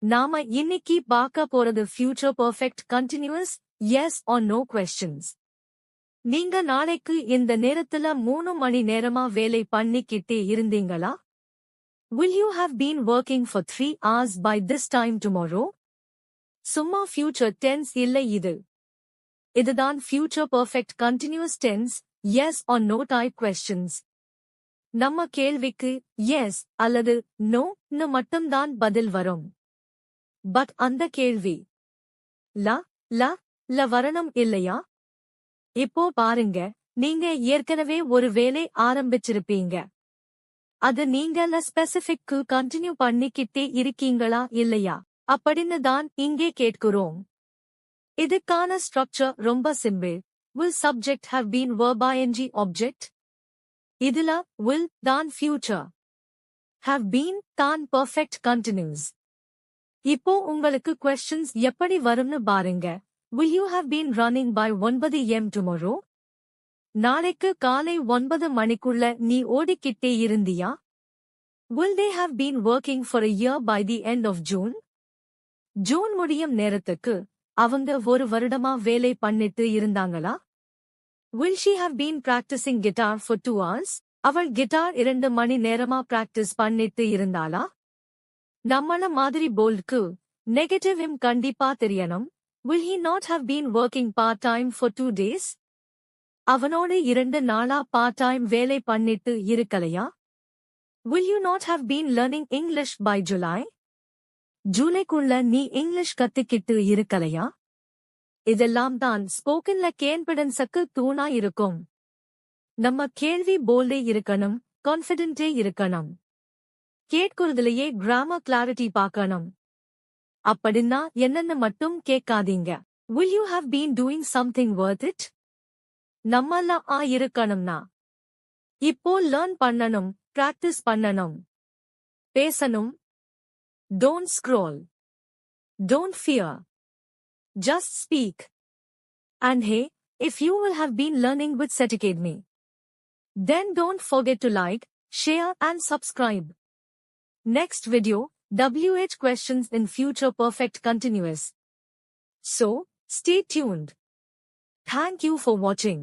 நாம இன்னைக்கு பார்க்க போறது future perfect continuous yes or no questions. நீங்க நாளைக்கு இந்த நேரத்துல 3 மணி நேரமா வேலை பண்ணிக்கிட்டே இருந்தீங்களா? Will you have been working for 3 hours by this time tomorrow? சும்மா future tense இல்லை இது. இதுதான் future perfect continuous tense, yes or no type questions. நம்ம கேள்விக்கு yes அல்லது no ன்னு மட்டும்தான் பதில் வரும். பட் அந்த கேள்வி ல வரணும் இல்லையா? இப்போ பாருங்க, நீங்க ஏற்கனவே ஒரு வேலை ஆரம்பிச்சிருப்பீங்க. அது நீங்க ஸ்பெசிஃபிக்கு கண்டினியூ பண்ணிக்கிட்டே இருக்கீங்களா இல்லையா அப்படின்னு தான் இங்கே கேட்கிறோம். இதுக்கான ஸ்ட்ரக்சர் ரொம்ப simple. will subject have been verb ing object? இதுல will தான் future, have been தான் perfect continuous. இப்போ உங்களுக்கு questions எப்படி வரும்னு பாருங்க. Will you have been running by 9 am tomorrow? நாளைக்கு காலை 9 மணிக்குள்ள நீ ஓடிக்கிட்டே இருந்தியா? Will they have been working for a year by the end of June? June முடியும் நேரத்துக்கு அவங்க ஒரு வருடமா வேலை பண்ணிட்டு இருந்தாங்களா? Will she have been practicing guitar for 2 hours? அவள் கிட்டார் 2 மணி நேரமா பிராக்டிஸ் பண்ணிட்டு இருந்தாளா? நம்மள மாதிரி போல்ட்க்கு நெகட்டிவ் இம் கண்டிப்பா தெரியணும். Will he not have been working part-time for 2 days? அவனோடு 2 நாளா part-time வேலை பண்ணிட்டு இருக்கலையா? Will you not have been learning English by July? ஜூலைக்குள்ள நீ இங்கிலீஷ் கத்துக்கிட்டு இருக்கலையா? இதெல்லாம் தான் ஸ்போக்கன்ல கான்ஃபிடன்ஸுக்கு தூணா இருக்கும். நம்ம கேள்வி போல்டே இருக்கணும், கான்ஃபிடென்ட்டே இருக்கணும். கேட்குறதுலயே கிராமர் கிளாரிட்டி பார்க்கணும். அப்படின்னா என்னன்னு மட்டும் கேட்காதீங்க. Will you have been doing something worth it? நம்மள இருக்கணும்னா இப்போ லேர்ன் பண்ணணும், பிராக்டிஸ் பண்ணணும், பேசணும். Don't scroll. Don't fear. Just speak. And hey, if you will have been learning with Set Academy, then don't forget to like, share and subscribe. Next video, WH questions in future perfect continuous. So, stay tuned. Thank you for watching.